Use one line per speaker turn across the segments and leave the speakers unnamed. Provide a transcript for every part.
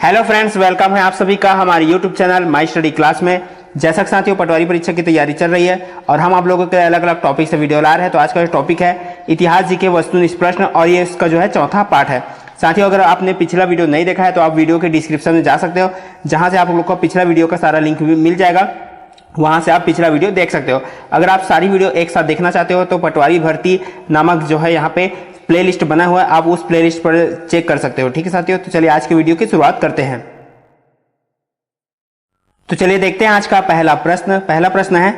Hello friends, welcome है आप सभी का हमारे YouTube channel my study class में। जैसा कि साथियों पटवारी परीक्षा की तैयारी चल रही है और हम आप लोगों के अलग अलग टॉपिक से वीडियो ला रहे हैं। तो आज का जो टॉपिक है इतिहास जी के वस्तुनिष्ठ प्रश्न और ये इसका जो है चौथा पार्ट है। साथियों अगर आपने पिछला वीडियो नहीं देखा है तो आप वीडियो के डिस्क्रिप्शन में जा सकते हो, जहां से आप लोग को पिछला वीडियो का सारा लिंक भी मिल जाएगा, वहां से आप पिछला वीडियो देख सकते हो। अगर आप सारी वीडियो एक साथ देखना चाहते हो तो पटवारी भर्ती नामक जो है यहाँ पे प्लेलिस्ट बना हुआ है, आप उस प्लेलिस्ट पर चेक कर सकते हो। ठीक है साथियों, तो चलिए आज की वीडियो की शुरुआत करते हैं। तो चलिए देखते हैं आज का पहला प्रश्न है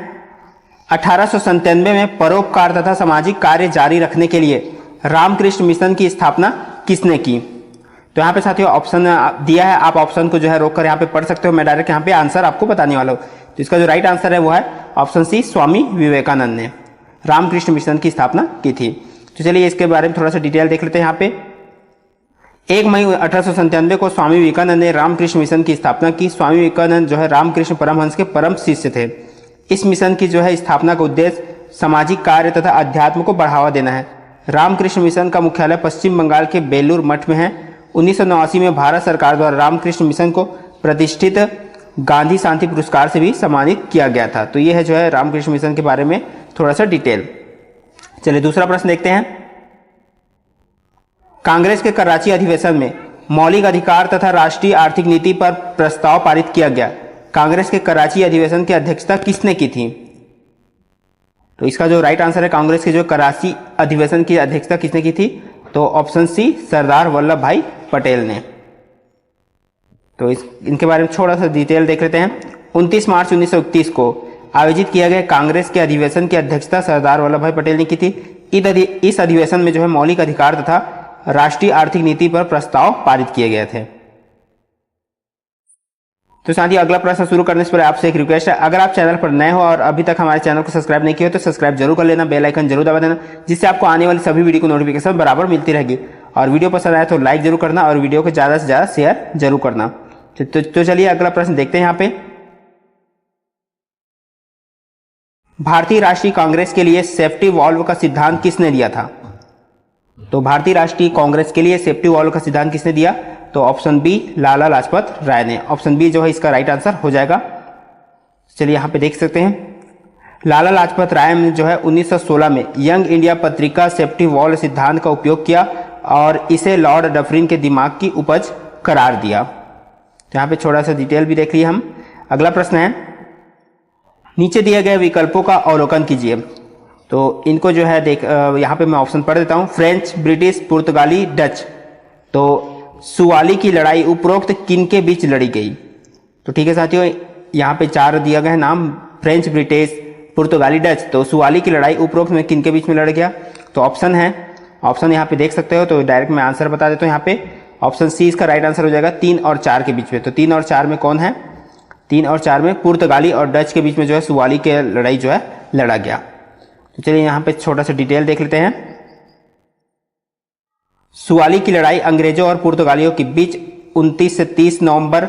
1897 में परोपकार तथा सामाजिक कार्य जारी रखने के लिए रामकृष्ण मिशन की स्थापना किसने की। तो यहाँ पे साथियों ऑप्शन दिया है, आप ऑप्शन को जो है रोककर यहाँ पे पढ़ सकते हो। मैं डायरेक्ट यहाँ पे आंसर आपको बताने वाला हूँ। तो इसका जो राइट आंसर है वो है ऑप्शन सी, स्वामी विवेकानंद ने रामकृष्ण मिशन की स्थापना की थी। तो चलिए इसके बारे में थोड़ा सा डिटेल देख लेते हैं। यहाँ पे 1 मई 1897 को स्वामी विवेकानंद ने रामकृष्ण मिशन की स्थापना की। स्वामी विवेकानंद जो है रामकृष्ण परमहंस के परम शिष्य थे। इस मिशन की जो है स्थापना का उद्देश्य सामाजिक कार्य तथा अध्यात्म को बढ़ावा देना है। रामकृष्ण मिशन का मुख्यालय पश्चिम बंगाल के बेलूर मठ में है। 1989 में भारत सरकार द्वारा रामकृष्ण मिशन को प्रतिष्ठित गांधी शांति पुरस्कार से भी सम्मानित किया गया था। तो यह है जो है रामकृष्ण मिशन के बारे में थोड़ा सा डिटेल। चलिए दूसरा प्रश्न देखते हैं। कांग्रेस के कराची अधिवेशन में मौलिक अधिकार तथा राष्ट्रीय आर्थिक नीति पर प्रस्ताव पारित किया गया। कांग्रेस के कराची अधिवेशन की अध्यक्षता किसने की थी। तो इसका जो राइट आंसर है, कांग्रेस के जो कराची अधिवेशन की अध्यक्षता किसने की थी, तो ऑप्शन सी, सरदार वल्लभ भाई पटेल ने। तो इनके बारे में थोड़ा सा डिटेल देख लेते हैं। 29 मार्च 1931 को आयोजित किया गया कांग्रेस के अधिवेशन की अध्यक्षता सरदार वल्लभ भाई पटेल ने की थी। इस अधिवेशन में जो है मौलिक अधिकार तथा राष्ट्रीय आर्थिक नीति पर प्रस्ताव पारित किए गए थे। तो साथियों अगला प्रश्न शुरू करने से पहले आपसे एक रिक्वेस्ट है, अगर आप चैनल पर नए हो और अभी तक हमारे चैनल को सब्सक्राइब नहीं किया तो सब्सक्राइब जरूर कर लेना, बेल आइकन जरूर दबा देना, जिससे आपको आने वाली सभी वीडियो को नोटिफिकेशन बराबर मिलती रहेगी। और वीडियो पसंद आए तो लाइक जरूर करना और वीडियो को ज्यादा से ज्यादा शेयर जरूर करना। तो चलिए अगला प्रश्न देखते हैं। यहाँ पे भारतीय राष्ट्रीय कांग्रेस के लिए सेफ्टी वॉल्व का सिद्धांत किसने दिया था। तो भारतीय राष्ट्रीय कांग्रेस के लिए सेफ्टी वॉल्व का सिद्धांत किसने दिया, तो ऑप्शन बी, लाला लाजपत राय ने। ऑप्शन बी जो है इसका राइट आंसर हो जाएगा। चलिए यहाँ पे देख सकते हैं, लाला लाजपत राय ने जो है 1916 में यंग इंडिया पत्रिका सेफ्टी वॉल्व सिद्धांत का उपयोग किया और इसे लॉर्ड डफरिन के दिमाग की उपज करार दिया। तो यहाँ पे थोड़ा सा डिटेल भी देख लिए हम। अगला प्रश्न है, नीचे दिए गए विकल्पों का अवलोकन कीजिए। तो इनको जो है यहाँ पे मैं ऑप्शन पढ़ देता हूँ। फ्रेंच, ब्रिटिश, पुर्तगाली, डच। तो सुवाली की लड़ाई उपरोक्त किन के बीच लड़ी गई। तो ठीक है साथियों, यहाँ पे 4 दिया गया है नाम, फ्रेंच, ब्रिटिश, पुर्तगाली, डच। तो सुवाली की लड़ाई उपरोक्त में किन के बीच में लड़ गया, तो ऑप्शन यहाँ पे देख सकते हो। तो डायरेक्ट मैं आंसर बता देता हूँ। यहाँ पे ऑप्शन सी इसका राइट आंसर हो जाएगा, 3 और 4 के बीच में। तो 3 और 4 में कौन है, 3 और 4 में पुर्तगाली और डच के बीच में जो है सुवाली की लड़ाई जो है लड़ा गया। तो चलिए यहाँ पे छोटा सा डिटेल देख लेते हैं। सुवाली की लड़ाई अंग्रेजों और पुर्तगालियों के बीच 29 से 30 नवंबर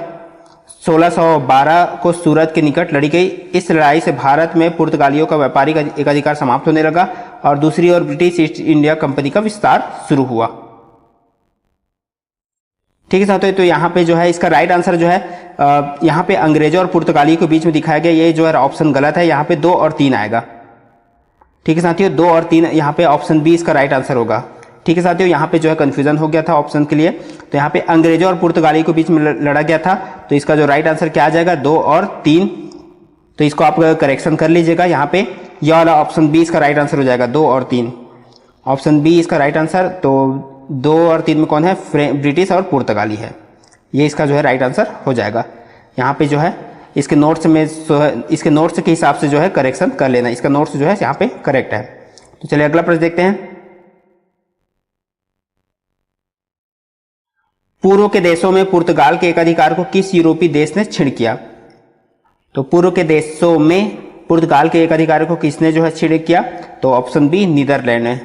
1612 को सूरत के निकट लड़ी गई। इस लड़ाई से भारत में पुर्तगालियों का व्यापारिक एकाधिकार समाप्त होने लगा और दूसरी ओर ब्रिटिश ईस्ट इंडिया कंपनी का विस्तार शुरू हुआ। ठीक है साथियों, तो यहाँ पे जो है इसका राइट आंसर जो है यहाँ पे अंग्रेजों और पुर्तगालियों के बीच में दिखाया गया, ये जो है ऑप्शन गलत है। यहाँ पे 2 और 3 आएगा। ठीक है साथियों, 2 और 3 यहाँ पे ऑप्शन बी इसका राइट आंसर होगा। ठीक है साथियों, यहाँ पे जो है कंफ्यूजन हो गया था ऑप्शन के लिए। तो यहाँ पे अंग्रेजों और पुर्तगाली के बीच में लड़ा गया था। तो इसका जो राइट आंसर क्या आ जाएगा, 2 और 3। तो इसको आप करेक्शन कर लीजिएगा। यहाँ पे यह वाला ऑप्शन बी इसका राइट आंसर हो जाएगा, 2 और 3। ऑप्शन बी इसका राइट आंसर। तो 2 और 3 में कौन है, ब्रिटिश और पुर्तगाली है। ये इसका जो है राइट आंसर हो जाएगा। यहाँ पे जो है इसके नोट्स के हिसाब से जो है करेक्शन कर लेना। इसका नोट्स जो है यहाँ पे करेक्ट है। तो चलिए अगला प्रश्न देखते हैं। पूर्व के देशों में पुर्तगाल के एकाधिकार को किस यूरोपीय देश ने छीन किया। तो पूर्व के देशों में पुर्तगाल के एकाधिकार को किसने जो है छीन किया, तो ऑप्शन बी, नीदरलैंड है।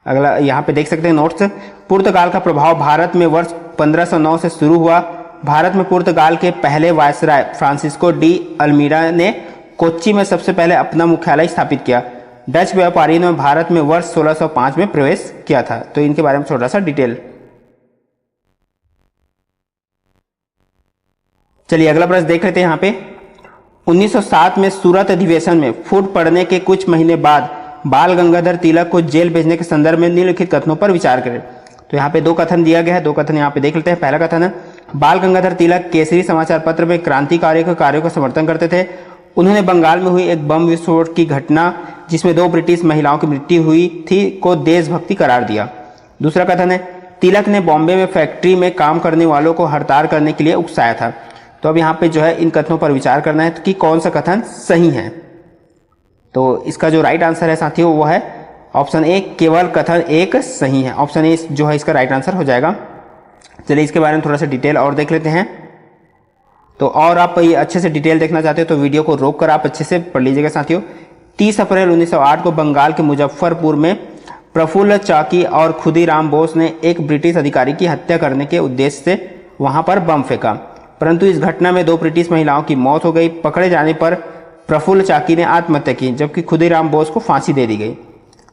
अगला यहाँ पे देख सकते हैं नोट्स। पुर्तगाल का प्रभाव भारत में वर्ष 1509 से शुरू हुआ। भारत में पुर्तगाल के पहले वायसराय फ्रांसिस्को डी अल्मीरा ने कोच्चि में सबसे पहले अपना मुख्यालय स्थापित किया। डच व्यापारियों ने भारत में वर्ष 1605 में प्रवेश किया था। तो इनके बारे में थोड़ा सा डिटेल। चलिए अगला प्रश्न देख लेते हैं यहाँ पे। 1907 में सूरत अधिवेशन में फूट पड़ने के कुछ महीने बाद बाल गंगाधर तिलक को जेल भेजने के संदर्भ में निम्नलिखित कथनों पर विचार करें। तो यहाँ पे दो कथन दिया गया है, दो कथन यहाँ पे देख लेते हैं। पहला कथन है, बाल गंगाधर तिलक केसरी समाचार पत्र में क्रांतिकारी के कार्यों का समर्थन करते थे। उन्होंने बंगाल में हुई एक बम विस्फोट की घटना जिसमें 2 ब्रिटिश महिलाओं की मृत्यु हुई थी को देशभक्ति करार दिया। दूसरा कथन है, तिलक ने बॉम्बे में फैक्ट्री में काम करने वालों को हड़ताल करने के लिए उकसाया था। तो अब यहाँ पे जो है इन कथनों पर विचार करना है कि कौन सा कथन सही है। तो इसका जो राइट आंसर है साथियों वो है ऑप्शन ए, केवल कथन एक सही है। ऑप्शन ए जो है इसका राइट आंसर हो जाएगा। चलिए इसके बारे में थोड़ा सा डिटेल और देख लेते हैं। तो और आप ये अच्छे से डिटेल देखना चाहते हो तो वीडियो को रोक कर आप अच्छे से पढ़ लीजिएगा साथियों। 30 अप्रैल 1908 को बंगाल के मुजफ्फरपुर में प्रफुल्ल चाकी और खुदीराम बोस ने एक ब्रिटिश अधिकारी की हत्या करने के उद्देश्य से वहां पर बम फेंका, परंतु इस घटना में 2 ब्रिटिश महिलाओं की मौत हो गई। पकड़े जाने पर प्रफुल्ल चाकी ने आत्महत्या की, जबकि खुदीराम बोस को फांसी दे दी गई।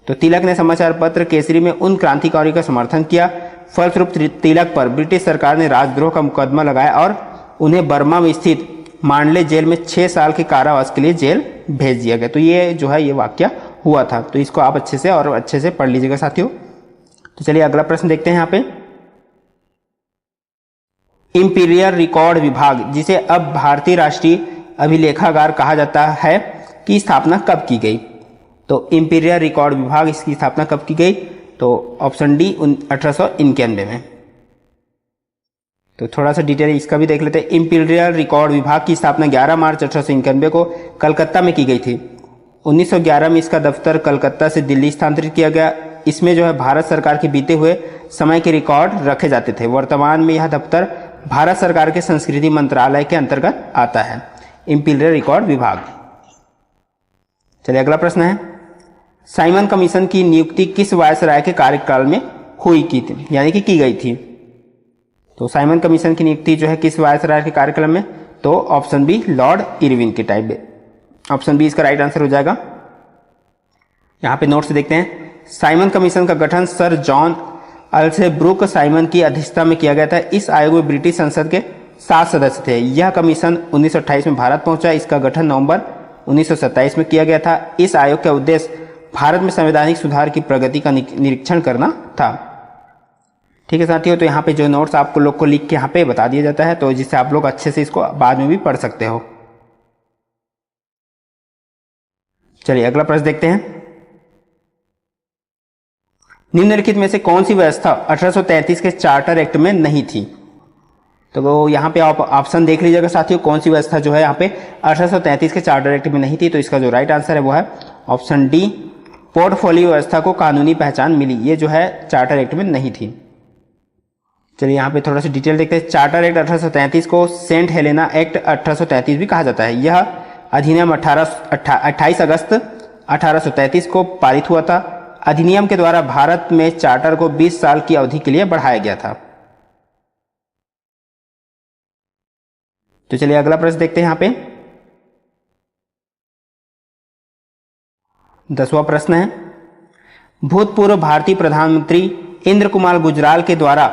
तो तिलक ने समाचार पत्र केसरी में उन क्रांतिकारियों का समर्थन किया। फलस्वरूप तिलक पर ब्रिटिश सरकार ने राजद्रोह का मुकदमा लगाया और उन्हें बर्मा में स्थित मांडले जेल में 6 साल के कारावास के लिए जेल भेज दिया गया। तो ये जो है ये वाकया हुआ था। तो इसको आप अच्छे से और अच्छे से पढ़ लीजिएगा साथियों। तो चलिए अगला प्रश्न देखते हैं यहाँ पे। इंपीरियल रिकॉर्ड विभाग, जिसे अब भारतीय राष्ट्रीय अभिलेखागार कहा जाता है, की स्थापना कब की गई? तो इंपीरियल रिकॉर्ड विभाग इसकी स्थापना कब की गई? तो ऑप्शन डी 1891 में। तो थोड़ा सा डिटेल इसका भी देख लेते हैं। इंपीरियल रिकॉर्ड विभाग की स्थापना 11 मार्च 1891 को कलकत्ता में की गई थी। 1911 में इसका दफ्तर कलकत्ता से दिल्ली स्थानांतरित किया गया। इसमें जो है भारत सरकार के बीते हुए समय के रिकॉर्ड रखे जाते थे। वर्तमान में यह दफ्तर भारत सरकार के संस्कृति मंत्रालय के अंतर्गत आता है, इंपीरियल रिकॉर्ड विभाग। चलिए अगला प्रश्न है, साइमन कमीशन की नियुक्ति किस वायसराय के कार्यकाल में हुई थी, यानी कि की गई थी? तो साइमन कमीशन की नियुक्ति जो है किस वायसराय के कार्यकाल में? तो ऑप्शन बी, लॉर्ड इरविन के टाइम में। ऑप्शन बी इसका राइट आंसर हो जाएगा। यहां पे नोट से देखते हैं। साइमन कमीशन का गठन सर जॉन अल्सेब्रुक साइमन की अध्यक्षता में किया गया था। इस आयोग में ब्रिटिश संसद के 7 सदस्य थे। यह कमीशन 1928 में भारत पहुंचा। इसका गठन नवंबर 1927 में किया गया था। इस आयोग का उद्देश्य भारत में संवैधानिक सुधार की प्रगति का निरीक्षण करना था। ठीक है साथियों, तो यहाँ पे जो नोट्स आपको लोग को लिख के यहाँ पे बता दिया जाता है, तो जिससे आप लोग अच्छे से इसको बाद में भी पढ़ सकते हो। चलिए अगला प्रश्न देखते हैं। निम्नलिखित में से कौन सी व्यवस्था 1833 के चार्टर एक्ट में नहीं थी? तो यहाँ पे आप ऑप्शन देख लीजिएगा साथियों, कौन सी व्यवस्था जो है यहाँ पे 1833 के चार्टर एक्ट में नहीं थी। तो इसका जो राइट आंसर है वो है ऑप्शन डी, पोर्टफोलियो व्यवस्था को कानूनी पहचान मिली। ये जो है चार्टर एक्ट में नहीं थी। चलिए यहाँ पे थोड़ा सा डिटेल देखते हैं। चार्टर एक्ट 1833 को सेंट हेलेना एक्ट 1833 भी कहा जाता है। यह अधिनियम 28 अगस्त 1833 को पारित हुआ था। अधिनियम के द्वारा भारत में चार्टर को 20 साल की अवधि के लिए बढ़ाया गया था। तो चलिए अगला प्रश्न देखते हैं यहाँ पे। 10वां प्रश्न है, भूतपूर्व भारतीय प्रधानमंत्री इंद्र कुमार गुजराल के द्वारा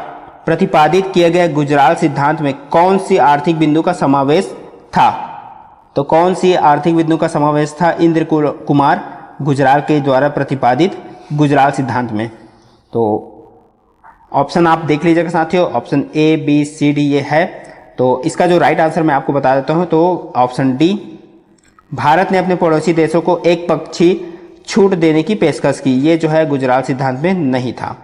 प्रतिपादित किए गए गुजराल सिद्धांत में कौन सी आर्थिक बिंदु का समावेश था? तो कौन सी आर्थिक बिंदु का समावेश था इंद्र कुमार गुजराल के द्वारा प्रतिपादित गुजराल सिद्धांत में? तो ऑप्शन आप देख लीजिएगा साथियों, option A, B, C, D ये है। तो इसका जो राइट आंसर मैं आपको बता देता हूं, तो ऑप्शन डी, भारत ने अपने पड़ोसी देशों को एक पक्षी छूट देने की पेशकश की। ये जो है गुजराल सिद्धांत में नहीं था।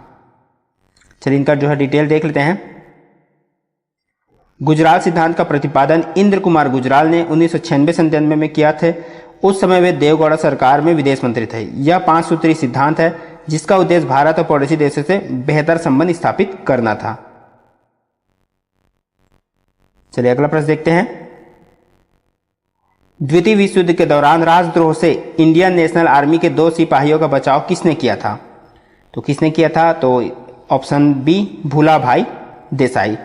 चलिए इनका जो है डिटेल देख लेते हैं। गुजराल सिद्धांत का प्रतिपादन इंद्र कुमार गुजराल ने 1996-97 में किया थे। उस समय वे देवगौड़ा सरकार में विदेश मंत्री थे। यह 5 सूत्री सिद्धांत है जिसका उद्देश्य भारत और पड़ोसी देशों से बेहतर संबंध स्थापित करना था। चलिए अगला प्रश्न देखते हैं। द्वितीय विश्व युद्ध के दौरान राजद्रोह से इंडियन नेशनल आर्मी के 2 सिपाहियों का बचाव किसने किया था? तो किसने किया था? तो ऑप्शन बी, भूला भाई देसाई।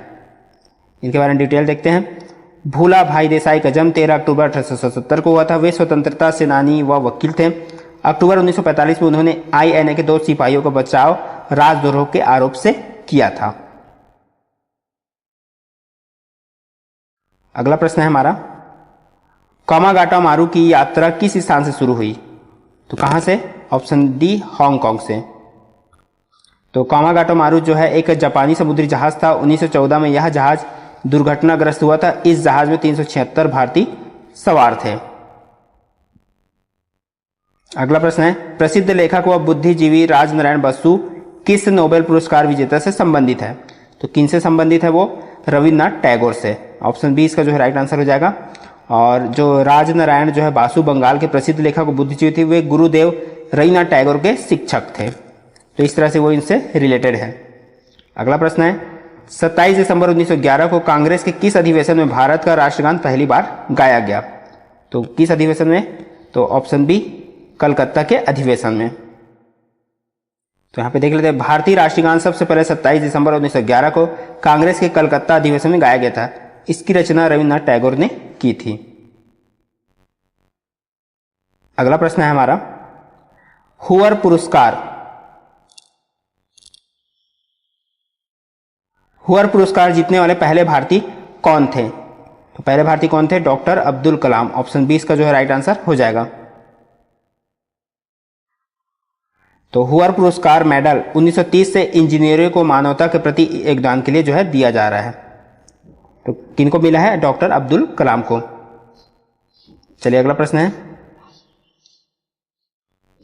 इनके बारे में डिटेल देखते हैं। भूला भाई देसाई का जन्म 13 अक्टूबर 1870 को हुआ था। वे स्वतंत्रता सेनानी व वकील थे। अक्टूबर 1945 में उन्होंने INA के 2 सिपाहियों का बचाव राजद्रोह के आरोप से किया था। अगला प्रश्न है हमारा, कामागाटा मारू की यात्रा किस स्थान से शुरू हुई? तो कहां से? ऑप्शन डी, हांगकांग से। तो कामागाटा मारू जो है एक जापानी समुद्री जहाज था। 1914 में यह जहाज दुर्घटनाग्रस्त हुआ था। इस जहाज में 376 भारतीय सवार थे। अगला प्रश्न है, प्रसिद्ध लेखक व बुद्धिजीवी राजनारायण बसु किस नोबेल पुरस्कार विजेता से संबंधित है? तो किन से संबंधित है वो? रविन्द्रनाथ टैगोर से। ऑप्शन बी इसका जो है राइट आंसर हो जाएगा। और जो राजनारायण जो है बासु बंगाल के प्रसिद्ध लेखक व बुद्धिजीवी थे, वे गुरुदेव रविन्द्रनाथ टैगोर के शिक्षक थे। तो इस तरह से वो इनसे रिलेटेड है। अगला प्रश्न है, 27 दिसंबर 1911 को कांग्रेस के किस अधिवेशन में भारत का राष्ट्रगान पहली बार गाया गया? तो किस अधिवेशन में? तो ऑप्शन बी, कलकत्ता के अधिवेशन में। तो यहां पे देख लेते हैं, भारतीय राष्ट्रीय गान सबसे पहले 27 दिसंबर 1911 को कांग्रेस के कलकत्ता अधिवेशन में गाया गया था। इसकी रचना रविन्द्रनाथ टैगोर ने की थी। अगला प्रश्न है हमारा, हूवर पुरस्कार जीतने वाले पहले भारतीय कौन थे? तो पहले भारतीय कौन थे? Doctor Abdul Kalam. Option B इसका जो है राइट आंसर हो जाएगा। तो हूवर पुरस्कार मेडल 1930 से इंजीनियरों को मानवता के प्रति योगदान के लिए जो है दिया जा रहा है। तो किनको मिला है? डॉक्टर अब्दुल कलाम को। चलिए अगला प्रश्न है,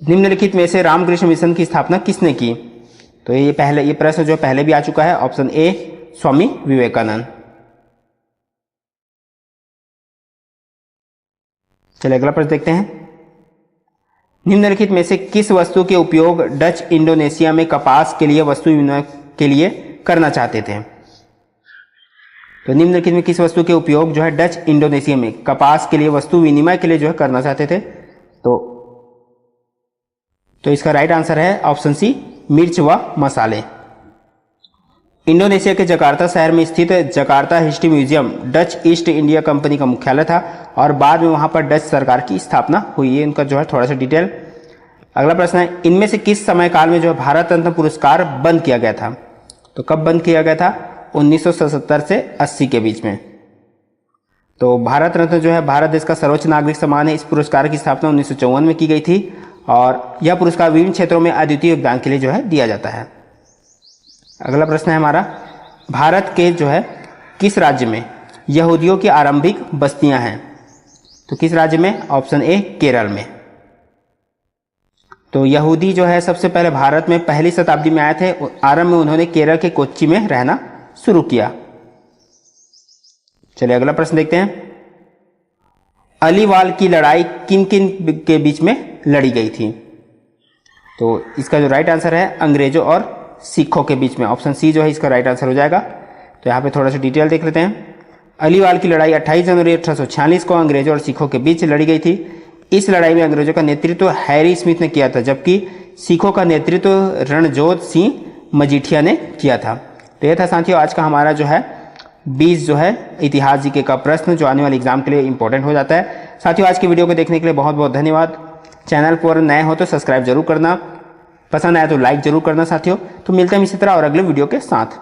निम्नलिखित में से रामकृष्ण मिशन की स्थापना किसने की? तो ये प्रश्न जो पहले भी आ चुका है। Option A, Swami Vivekananda. चलिए अगला प्रश्न देखते हैं, निम्नलिखित में से किस वस्तु के उपयोग डच इंडोनेशिया में कपास के लिए वस्तु विनिमय के लिए करना चाहते थे? तो निम्नलिखित में किस वस्तु के उपयोग जो है डच इंडोनेशिया में कपास के लिए वस्तु विनिमय के लिए जो है करना चाहते थे? तो इसका राइट आंसर है ऑप्शन सी, मिर्च व मसाले। इंडोनेशिया के जकार्ता शहर में स्थित Jakarta history museum Dutch east India company का मुख्यालय था और बाद में वहां पर डच सरकार की स्थापना हुई है। इनका जो है थोड़ा सा डिटेल। अगला प्रश्न है, इनमें से किस समय काल में जो है भारत रत्न पुरस्कार बंद किया गया था? तो कब बंद किया गया था? 1977 से 80 के बीच में। तो भारत रत्न जो है भारत देश का सर्वोच्च नागरिक सम्मान है। इस पुरस्कार की स्थापना 1954 में की गई थी और यह पुरस्कार विभिन्न क्षेत्रों में अद्वितीय योगदान के लिए जो है दिया जाता है। अगला प्रश्न है हमारा, भारत के जो है किस राज्य में यहूदियों की आरंभिक बस्तियां हैं? तो किस राज्य में? ऑप्शन ए, केरल में। तो यहूदी जो है सबसे पहले भारत में पहली शताब्दी में आए थे। आरंभ में उन्होंने केरल के कोच्चि में रहना शुरू किया। चलिए अगला प्रश्न देखते हैं, अलीवाल की लड़ाई किन किन के बीच में लड़ी गई थी? तो इसका जो राइट आंसर है अंग्रेजों और सिखों के बीच में। ऑप्शन सी जो है इसका राइट आंसर हो जाएगा। तो यहाँ पे थोड़ा सा डिटेल देख लेते हैं। अलीवाल की लड़ाई 28 जनवरी 1846 को अंग्रेजों और सिखों के बीच लड़ी गई थी। इस लड़ाई में अंग्रेजों का नेतृत्व हैरी स्मिथ ने किया था, जबकि सिखों का नेतृत्व रणजोत सिंह मजीठिया ने किया था। तो यह था साथियों आज का हमारा जो है 20 जो है इतिहास जीके का प्रश्न, जो आने वाले एग्जाम के लिए इंपॉर्टेंट हो जाता है। साथियों आज की वीडियो को देखने के लिए बहुत बहुत धन्यवाद। चैनल पर नए हो तो सब्सक्राइब जरूर करना, पसंद आया तो लाइक जरूर करना साथियों। तो मिलते हैं इसी तरह और अगले वीडियो के साथ।